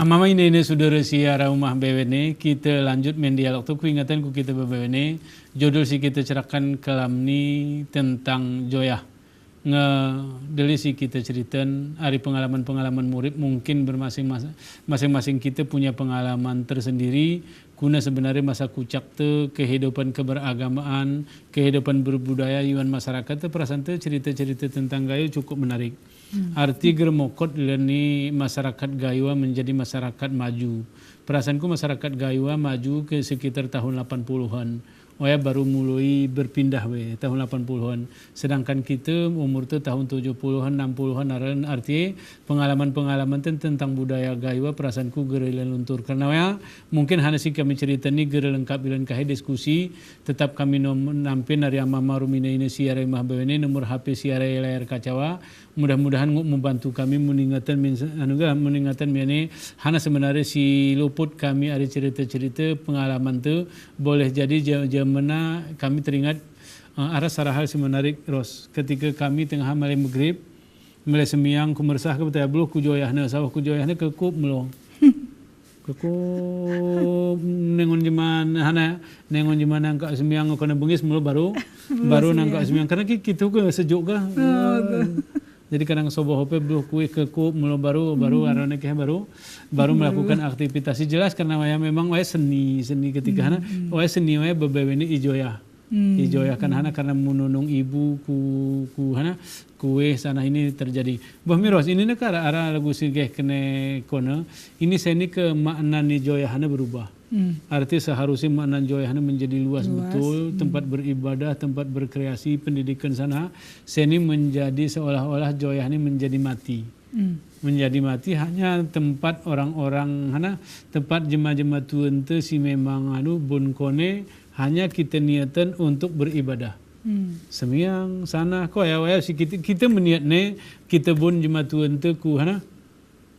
Amama ini saudara siara rumah BWN kita lanjut main dialog tu ku ingatan ku kita BWN judul si kita cerahkan kelam ni tentang joyah nge dari si kita ceritain hari pengalaman-pengalaman murid mungkin masing-masing kita punya pengalaman tersendiri kuna sebenarnya masa kucak tu kehidupan keberagamaan kehidupan berbudaya iwan masyarakat tu perasaan tu cerita-cerita tentang gayo cukup menarik. Arti germokot ni masyarakat Gaywa menjadi masyarakat maju. Perasaanku masyarakat Gaywa maju ke sekitar tahun 80-an. Waya baru mulai berpindah tahun 80-an. Sedangkan kita umur tu tahun 70-an, 60-an. Arti pengalaman-pengalaman tentang budaya Gaywa perasaanku gerela luntur. Karena waya mungkin hanya si kami cerita ni gerela lengkap bilan kahai diskusi. Tetap kami nampin dari Amama Rumina ini siarai mah ini nomor HP siarai layar kacawa. Mudah-mudahan membantu kami meningatan ini hana sebenarnya si luput kami ada cerita-cerita pengalaman tu boleh jadi jamana kami teringat arah sarahal si menarik Ros ketika kami tengah malai maghrib mulai semiang kumersah ke betul beluh kujoyahna sawah kujoyahna kekup melong kekup nengon jaman angka semiang kena bengis mulu baru nangka semiang karena kita ke sejuk ke jadi kadang sobo hope belum kue kekup mulu baru arane keh baru melakukan aktivitas jelas karena waya memang waya seni ketika hana waya seni waya bebeweni ijoya kan hana karena menunung ibu ku hana kue sana ini terjadi bah miros ini nak arah lagu sigeh kene kono ini seni ke makna ni joya hana berubah. Arti seharusnya makna joyahnya menjadi luas betul, tempat beribadah, tempat berkreasi, pendidikan sana, seni menjadi seolah-olah joyahnya menjadi mati. Menjadi mati hanya tempat orang-orang, tempat jemaah-jemaah tuan tu si memang bun kone hanya kita niatan untuk beribadah. Semiang sana kau ya si kita meniatne kita bun jemaah tuan tu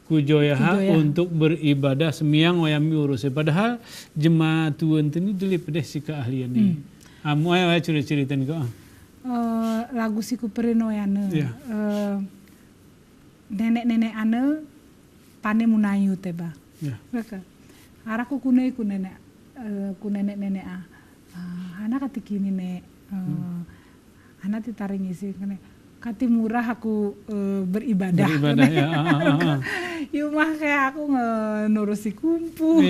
kujoyaha untuk beribadah semiang wayami urus padahal jemaah tuan tu ni dulu pedeh si keahlian ni amu waya cerita ni kau lagu si kuperino yana nenek ane pane munayu teba mereka araku kunai ku nenek anak katiki ni ne anak ditaringi sih kati murah aku beribadah ya. Yumah kayak aku ngurusi kumpu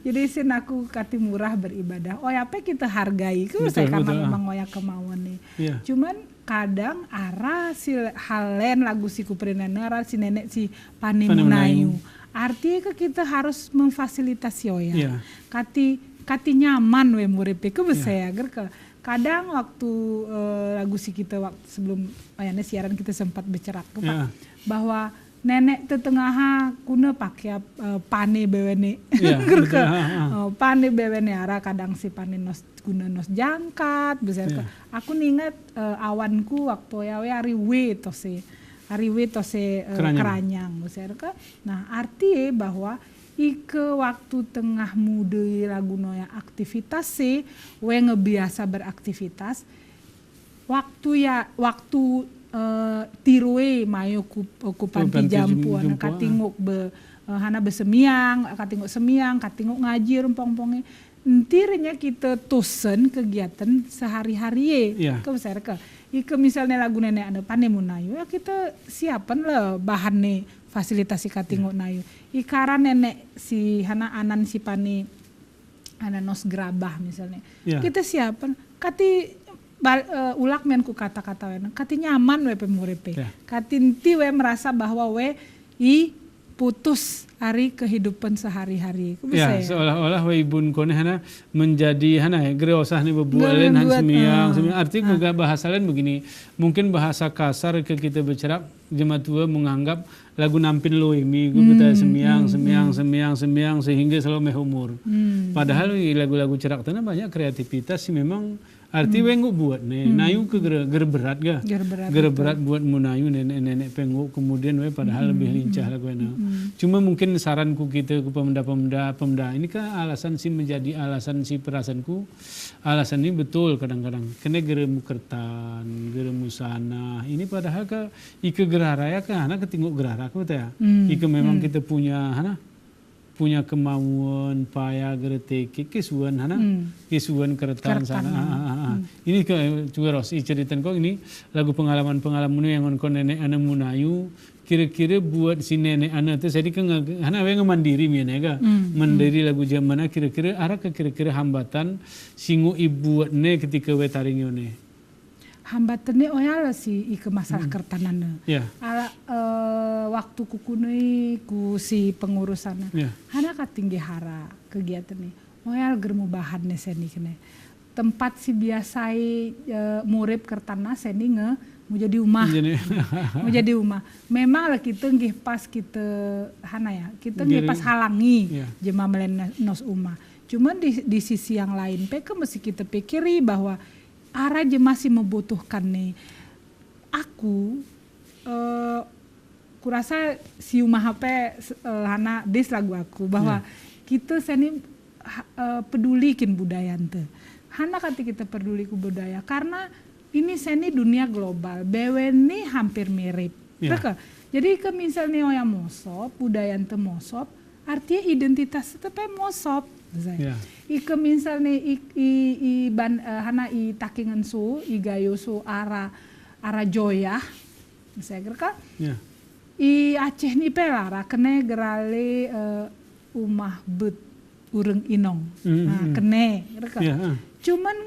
jadi sin aku kati murah beribadah apa kita hargai saya karena memang oya kemauan nih cuman kadang arah si halen lagu si kuprinana arah si nenek si pane munayu artinya kita harus memfasilitasi oya kati nyaman we muripe ke besaya kadang waktu lagu si kita waktu sebelum siaran kita sempat bercerak bahwa nenek tetengah kuna pakai pane bewene pane bewene arah kadang si pane nos guna nos jangkat besar aku ningat awanku waktu ariwe tose keranyang besar nah arti bahwa ike waktu tengah muda lagu noya aktivitas we ngebiasa beraktivitas waktu tirue mayo ku panti jampu ana katinguk hana besemiang katinguk ngaji rempong-pongnya intinya kita tusen kegiatan sehari-hari besar ike misalnya lagu nenek ane pane munayu ya kita siapan lah bahan nih fasilitasi katinguk nayu ikaran nenek si hana anan si pani ana nos gerabah misalnya kita siapan kati ulak men ku kata-kata we kati nyaman we pemuripe kati inti we merasa bahwa we putus hari kehidupan sehari-hari ya seolah-olah we ibun kone hana menjadi greosah ni bebualen han semiang artinya juga bahasa lain begini mungkin bahasa kasar ke kita bercerap jemaah tua menganggap lagu nampin loimi kita semiang sehingga selalu meh umur padahal lagu-lagu cerak tanah banyak kreativitas sih memang Arti wengu buat nih, nayu ke ger berat ga? Ger berat buat munayu nenek-nenek penguk kemudian padahal lebih lincah lah gue Cuma mungkin saranku kita ke pemda ini kan alasan sih menjadi alasan si perasaanku, alasan ini betul kadang-kadang. Kena geremu kertan, geremu sana. Ini padahal ke ike gerah raya kan, anak ketinguk gerah aku ya. Ike memang kita punya kemauan payah gereteke kisuan kisuan keretan sana ini ke juga Ros ceritain kok ini lagu pengalaman yang kon nenek ana munayu kira-kira buat si nenek ana tuh jadi kan ana we mandiri mianega mandiri lagu zaman kira-kira kira-kira hambatan singu ibu ne ketika we taringione hambatannya oyala sih ike masalah kertanana. Ala waktu kukunui ku si pengurusana. Hana katinggi hara kegiatan nih. Oyal germu bahan nih seni kene. Tempat si biasai murib kertana seni mau jadi rumah. Mau jadi rumah. Memang lah kita nggih pas kita hana ya. Kita nggih pas halangi jemaah melenos rumah. Cuman di sisi yang lain peka mesti kita pikiri bahwa arah je masih membutuhkan nih. Aku kurasa si umah HP hana des lagu aku bahwa kita seni pedulikin budaya ente. Hana kata kita peduli ku budaya karena ini seni dunia global. BW ini hampir mirip. Jadi ke misalnya yang mosop, budaya ente mosop, artinya identitas tetap mosop. Ike misalnya hana i takingan su i gayo su ara joyah saya kira i Aceh ni pelara kene gerale umah bet ureng inong kene cuman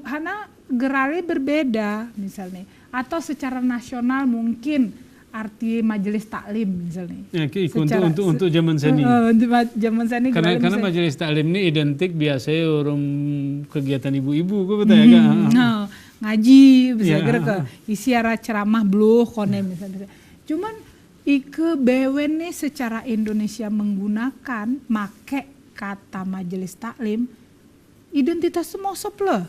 hana gerale berbeda misalnya atau secara nasional mungkin arti majelis taklim misalnya. Untuk zaman seni. Zaman seni. Karena majelis taklim ini identik biasanya orang kegiatan ibu-ibu, kok betul ya kan? Ngaji bisa kira ke isiara ceramah bluh kone misalnya. Cuman ike bewen nih secara Indonesia menggunakan make kata majelis taklim identitas semosop loh.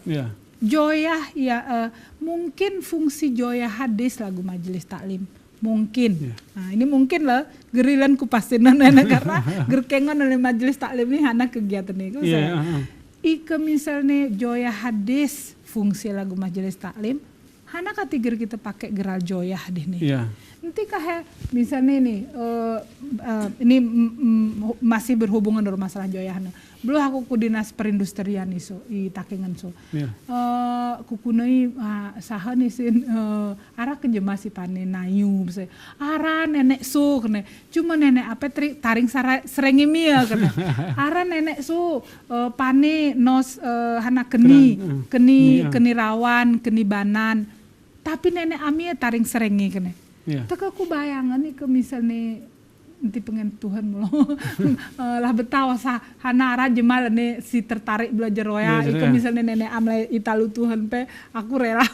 Joyah ya mungkin fungsi joyah hadis lagu majelis taklim. Mungkin, nah ini mungkin lah gerilan kupastinan karena gerkengan oleh majelis taklim ini hana kegiatan ini. Ike misalnya joyah hadis fungsi lagu majelis taklim, hana kategori kita pakai geral joyah deh nih. Nanti kah misalnya ini masih berhubungan dengan masalah joyah. Belum aku ku dinas perindustrian iso i takengan so. Kukunai saha nisin ara kejemasi panen nayu bisa. Ara nenek su kene. Cuma nenek apa taring serengi mia kene. Ara nenek su pane nos hana keni rawan, keni banan. Tapi nenek amia taring serengi kene. Teka aku bayangan nih ke misalnya nanti pengen Tuhan mulu lah betawa sah hana ara jemal nih si tertarik belajar roya itu misalnya nenek amle italu Tuhan pe aku rela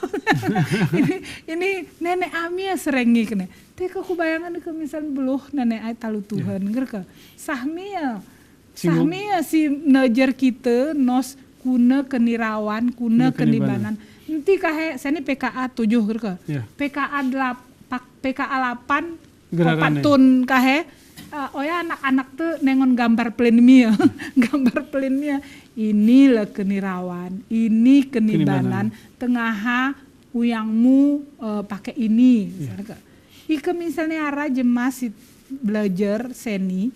ini nenek amia serengi kene teka aku bayangan nih ke misalnya beluh nenek italu Tuhan ngerke sahmia si nejer kita nos kuna kenirawan kuna kenibanan nanti kahe seni PKA 7 ngerke PKA 8 patun kahe oya anak-anak tuh nengon gambar plenmia gambar plenmia ini lah kenirawan ini kenibanan tengaha uyangmu pakai ini ike misalnya ara jemas belajar seni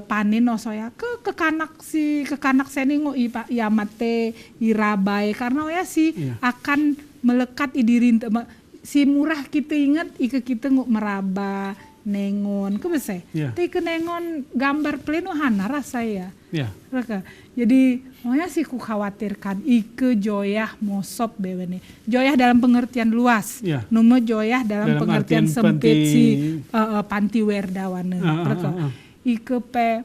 panen osoya kekanak seni ngo ya mate irabai karena oya akan melekat di diri si murah kita ingat ike kita nguk meraba nengon ke bese tapi ke nengon gambar pleno hana rasa ya jadi moya sih ku khawatirkan ike joyah mosop bewene joyah dalam pengertian luas nume joyah dalam pengertian sempit si panti werdawana ike pe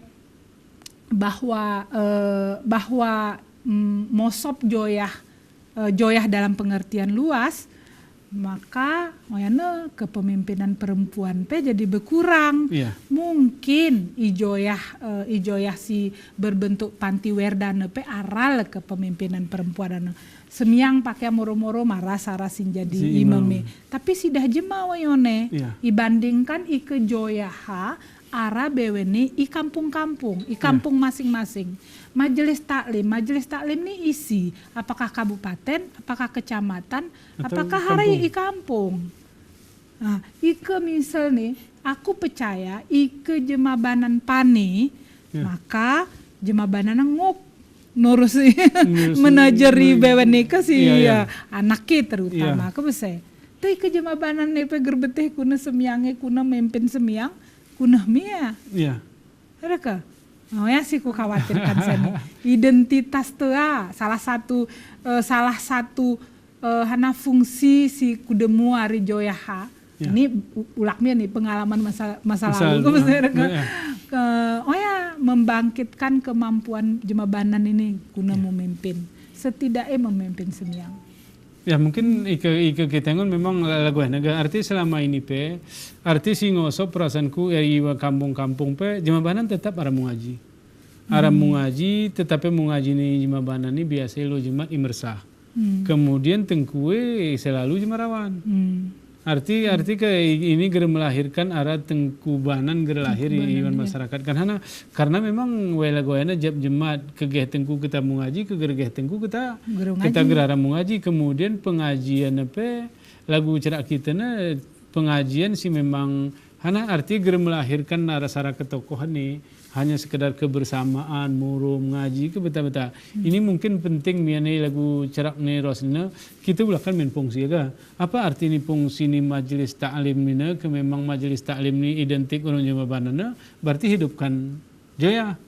bahwa mosop joyah dalam pengertian luas maka oyana kepemimpinan perempuan jadi berkurang. Iya. Mungkin ijoyah si berbentuk panti werdana aral kepemimpinan perempuan semiang pakai moro-moro marah sarasin jadi Si imame. Tapi sidah jema wayone Iya. ibandingkan ike joyaha ara bewene i kampung-kampung, i kampung masing-masing. Majelis taklim ini isi apakah kabupaten, apakah kecamatan, Atau apakah hari i kampung. Nah, ike misal nih, aku percaya ike jemabanan pani, maka jemabanan ngurusi menajeri bewene ke si anak kita terutama ke bese. Tu ike jemabanan nih gerbeteh kuna semiange kuna memimpin semiang kuna mia. Iya. Ada ke? Oh ya sih ku khawatirkan saya. Identitas tuh salah satu hana fungsi si kudemu ari joyaha. Ya. Ini ulaknya nih pengalaman masa lalu membangkitkan kemampuan jemabanan ini guna memimpin. Setidaknya memimpin semiang. Ya mungkin ike ketengon memang lagu naga arti selama ini arti si ngosop perasaanku iwa kampung-kampung jemabanan tetap ara mengaji. Ara mengaji tetapi mengaji ni jemabanan ni biasa lo jemaat imersah. Kemudian tengkue selalu jemarawan. Arti ke ini ger melahirkan arah tengkubanan ger lahir di masyarakat karena memang wela goyana jemaat kegeh tengku kita mengaji kegeh tengku kita gerara mengaji kemudian pengajian lagu cerak kita pengajian sih memang arti ger melahirkan arah ketokohan nih hanya sekedar kebersamaan muru mengaji ke beta-beta ini mungkin penting miane lagu cerak nih rosna kita ulahkan main fungsi ya apa arti ini fungsi ni majelis taklim ni ke memang majelis taklim ni identik orang jemabanana berarti hidupkan joya.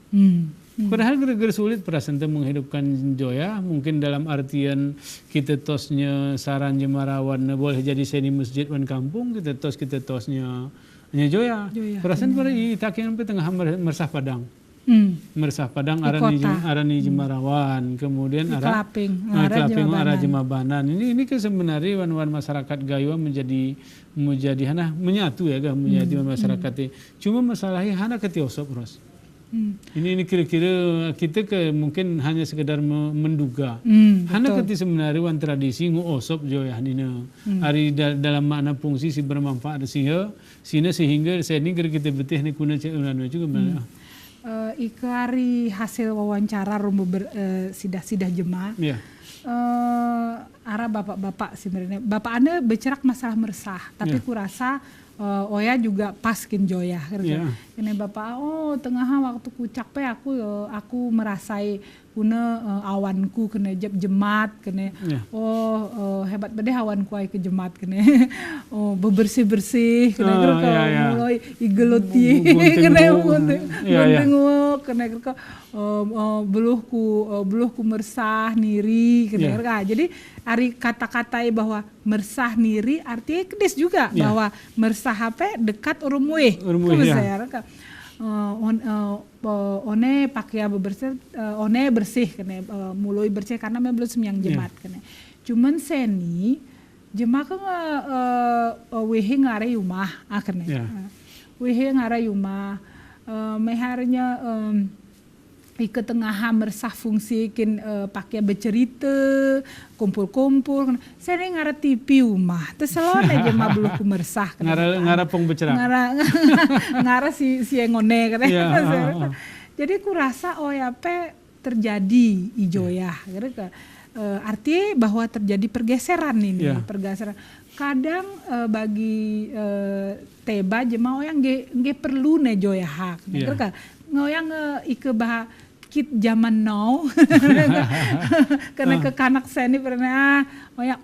Padahal gara-gara sulit perasaan menghidupkan joya mungkin dalam artian kita tosnya saran jemarawan boleh jadi seni masjid wan kampung kita tosnya hanya joya. Perasaan pada itakian tengah mersah padang. Mersah padang arani jemarawan, kemudian kelaping arah jemabanan. Ini ke sebenarnya wan masyarakat Gaywa menjadi menyatu ya menjadi masyarakat. Cuma masalahnya hana ketiosop Ros. Ini kira-kira kita mungkin hanya sekedar menduga. Hana keti sebenarnya wan tradisi nguosop joya nina. Ari dalam makna fungsi si bermanfaat sehingga saya ini kita betih ni kuna cekulan juga mana. Ikari hasil wawancara rumbo sidah jemaah. Yeah. Arah bapak-bapak sebenarnya. Bapak Anda bercerak masalah mersah, tapi kurasa Oya juga paskin joya. Ini bapak tengah waktu kucak aku merasai kuna awanku kena jemaat kena hebat bede awanku ai ke jemaat kena bebersih kena mulai igeloti kena kena beluhku mersah niri kena jadi ari kata-katai bahwa mersah niri artinya kedis juga bahwa mersah apa dekat urumwe one pakai bebersih one bersih kene mulai bersih karena belum semyang jemaat kene cuman seni jemaat kan wehe ngare rumah kene wehe ngare rumah meharnya ke tengah mersah fungsi kin pakai bercerita kumpul-kumpul saya ngara TV rumah terselon aja mah belum mersah ngara pong bercerah ngara si ngone katanya jadi ku rasa terjadi ijoyah artinya bahwa terjadi pergeseran ini pergeseran kadang bagi teba jemaah yang nggak perlu nejoyah ngoyang ike bah kit zaman now karena ke kanak seni pernah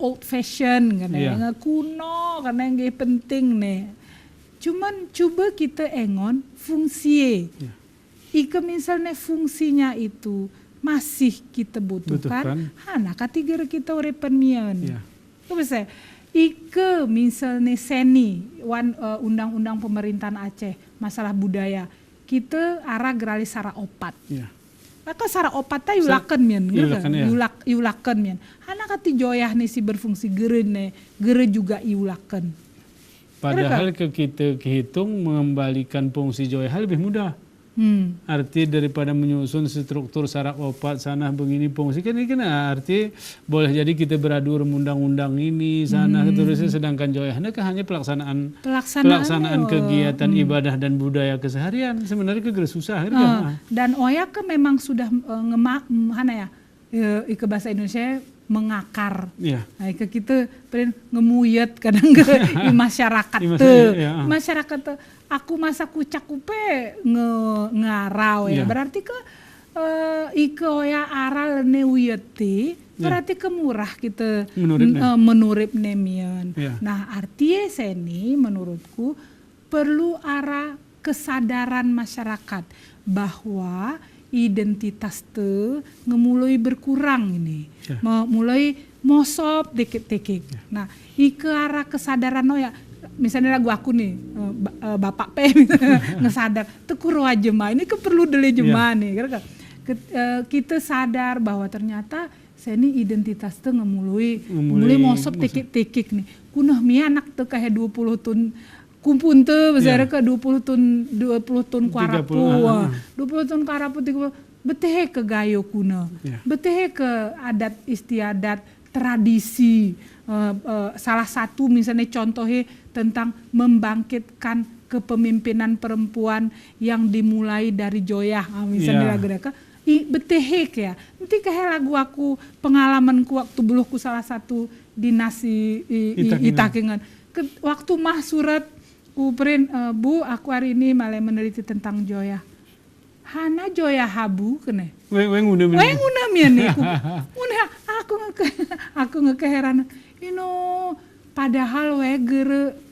old fashion karena kuno karena yang penting nih cuman coba kita engon fungsi ike misalnya fungsinya itu masih kita butuhkan hana katiga kita urepan mian bisa ike misalnya seni undang-undang pemerintahan Aceh masalah budaya kita arah gerali sara opat maka sara opata yulaken mien yulaken mien hana kati joyah nih si berfungsi gere juga yulaken. Padahal kita kehitung mengembalikan fungsi joyah lebih mudah. Arti daripada menyusun struktur saraf opat sana begini fungsi kan ini kan arti boleh jadi kita beradu undang-undang ini sana terusnya, sedangkan joyahnya kan hanya pelaksanaan kegiatan ibadah dan budaya keseharian, sebenarnya kegera susah kan. Dan oya kan memang sudah ke bahasa Indonesia mengakar. Nah, kita ngemuyet kadang ke masyarakat tuh. Masyarakat tuh aku masa kucak kupe ngarau ya. Berarti ke ike oya aral ne uyeti berarti kemurah kita menurip nemian. Nah, artinya seni menurutku perlu arah kesadaran masyarakat bahwa identitas te ngemulai berkurang ini, mulai mosop dikit-dikit. Nah, ke arah kesadaran ya, misalnya lagu aku nih, bapak P ngesadar, tekuro jemaah ini perlu dele jemaah nih, kita sadar bahwa ternyata seni identitas te ngemulai mosop dikit-dikit nih, kunah mi anak te kayak 20 tahun kumpul tuh besar ke 20 tahun kuarapu 20 tahun kuarapu 30 beteh ke gayo kuna beteh ke adat istiadat tradisi salah satu misalnya contohnya tentang membangkitkan kepemimpinan perempuan yang dimulai dari joyah misalnya lagu beteh ya nanti kayak lagu aku pengalamanku waktu beluhku salah satu dinasti Itakengan waktu mah surat Kuprin, Bu, aku hari ini malah meneliti tentang joyah. Hana joyah habu kene. Weng una mian nih. Aku ngekeheranan. Padahal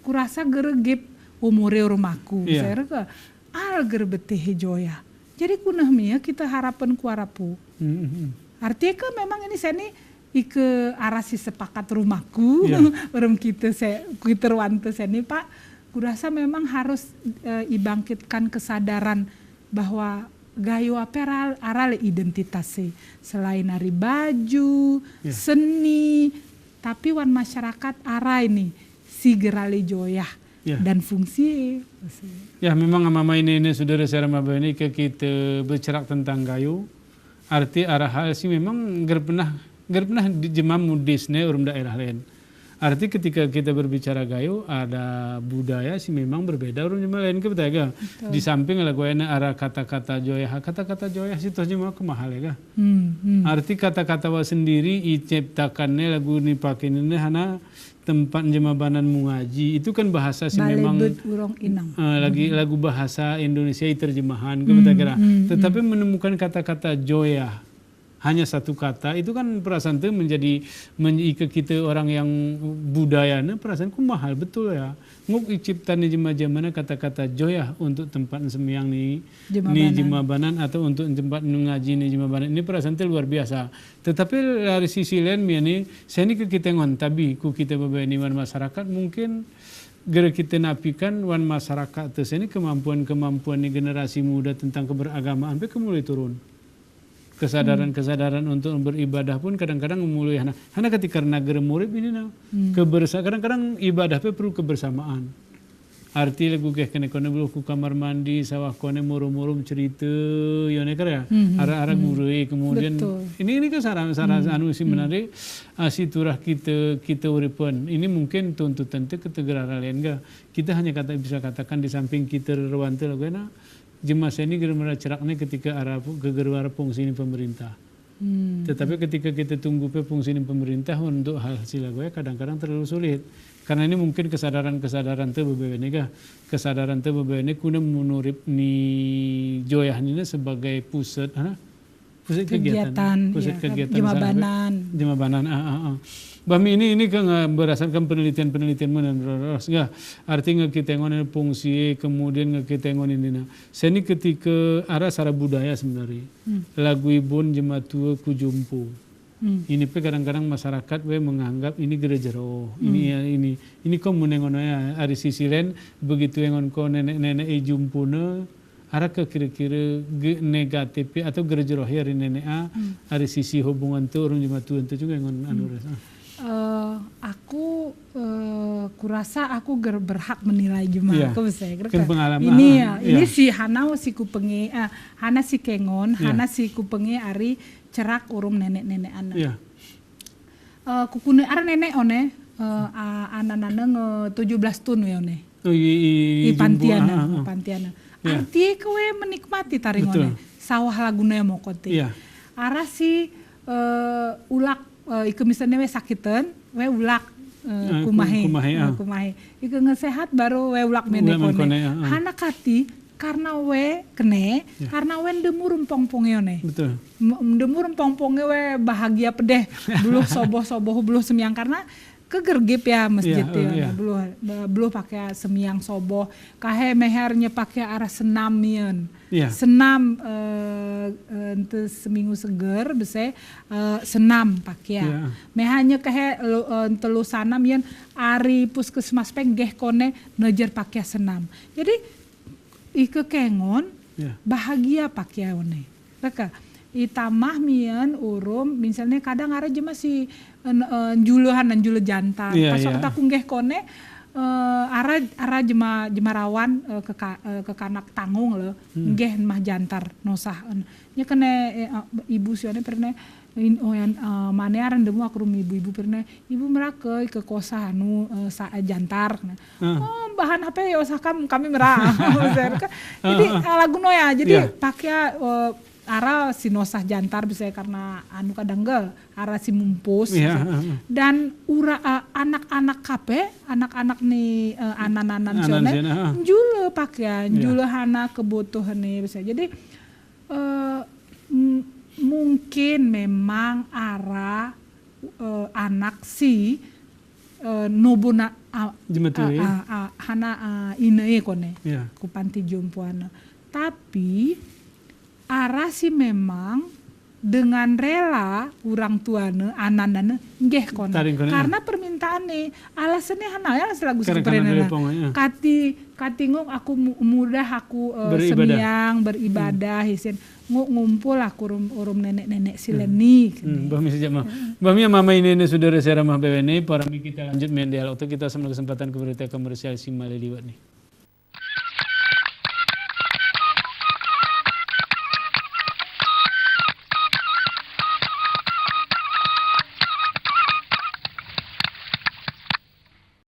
kurasa gep umure rumahku. Saya reka al beteh joyah. Jadi kunah mia kita harapan kuarapu. Artinya kan memang ini saya nih ike arasi sepakat rumahku. Orang kita wante saya nih Pak. Kurasa memang harus ibangkitkan kesadaran bahwa gayo apa aral identitasnya selain dari baju, seni, tapi wan masyarakat arah ini si gerali joyah dan fungsi. Ya memang mama ini saudara saya maba ini ke kita bercerak tentang gayo. Arti arah hal sih memang ger pernah di jemam mudis ne orang daerah lain. Arti ketika kita berbicara gayo ada budaya sih memang berbeda orang jemaah lain ke betul. Di samping lagu enak arah kata-kata joyah situ aja mah kemahal ya. Arti kata-kata wa sendiri iciptakannya lagu ni pakai ini hana tempat jemabanan mengaji itu kan bahasa sih memang lagi lagu bahasa Indonesia terjemahan ke betul. Tetapi menemukan kata-kata joyah hanya satu kata itu kan perasaan itu menjadi kita orang yang budayanya perasaanku mahal betul ya. Nguk ciptaan ni jema-jemana kata-kata joyah untuk tempat semiyang ni jemabanan atau untuk tempat mengaji ni jemabanan ini perasaan itu luar biasa. Tetapi dari sisi lain ni saya ni kita ngontabi ku kita beberapa wan masyarakat mungkin gara kita napikan wan masyarakat tu ini kemampuan ni generasi muda tentang keberagamaan sampai mulai turun. Kesadaran untuk beribadah pun kadang-kadang mulai hana ketika negara murid ini kadang-kadang ibadah perlu kebersamaan. Arti lagu kene kono ku kamar mandi sawah kono murum-murum cerita yone ya arah-arah guru kemudian ini kan saran anu sih menarik asiturah kita uripan ini mungkin tuntutan itu ketegaran lain enggak kita hanya bisa katakan di samping kita rewante lagu jemaah ini geremera ceraknya ketika arah kegerwara fungsi pemerintah. Tetapi ketika kita tunggu fungsi pemerintah untuk hal hasil gue kadang-kadang terlalu sulit. Karena ini mungkin kesadaran itu beberapa kesadaran itu beberapa kuna menurip ni joyah ini sebagai pusat kegiatan jemabanan. Bami ini kan berdasarkan penelitian artinya kita ngon fungsi kemudian kita ngon ini seni ketika arah sara budaya sebenarnya lagu ibun jematua kujumpu ini kadang-kadang masyarakat menganggap ini gereja roh ini kok menengono ya ada sisi lain begitu yang ko nenek-nenek jumpuna Ara ke kira-kira negatif atau gerjeroh hari nenek hari sisi hubungan tuh orang jemaat tuan tuh juga yang anu rasa. Aku kurasa aku berhak menilai jemaah aku bisa kan pengalaman ini ini si Hana si kupenge Hana si kengon Hana si kupenge ari cerak urum nenek-nenek anak kukune ara nenek one anak-anak 17 tahun ya one i pantiana arti kowe menikmati taringone sawah laguna mokote ara si ulak ike misalnya we sakiten, we ulak kumahe. Ike ngesehat baru we ulak menekone. Hana kati karena we kene, karena we ndemur empong-pongnya ne. Betul. Ndemur empong-pongnya we bahagia pedeh, beluh soboh-soboh, beluh semyang karena kegergip ya masjid ya. Beluh pakai semyang soboh, kahe mehernya pakai arah senam yeun. Senam ente seminggu seger bese senam pakai mehanya kahe telu sanam yen ari puskesmas penggeh kone nejer pakai senam jadi ike kengon bahagia pakai one reka itamah mien urum misalnya kadang ara je masih juluhan dan julu jantan pas waktu aku nggeh kone ara jemarawan ke kanak tanggung loh nggih mah jantar nosah nya kene ibu sione pernah mane aran demu aku rum ibu pernah ibu merake ke kosa anu jantar bahan apa ya usah kami merah jadi lagu noya jadi pakai ara si nosah jantar bisa karena anu kadang ara si mumpus dan anak-anak kape anak-anak nih anan-anan sone jule pakaian jule hana kebutuhan nih bisa jadi mungkin memang ara anak si nobuna hana ine kone ku panti jompoana tapi ara sih memang dengan rela orang tuane anandane nggih kono karena permintaane alasannya hana ya lagu sebenarnya katingong aku mudah aku semiyang beribadah hisin ngumpul aku urum nenek-nenek sileni Bami sejak Bami mama ini saudara saya Ramah BWN para kita lanjut mendialog kita sama kesempatan keberita komersial si Malediwat nih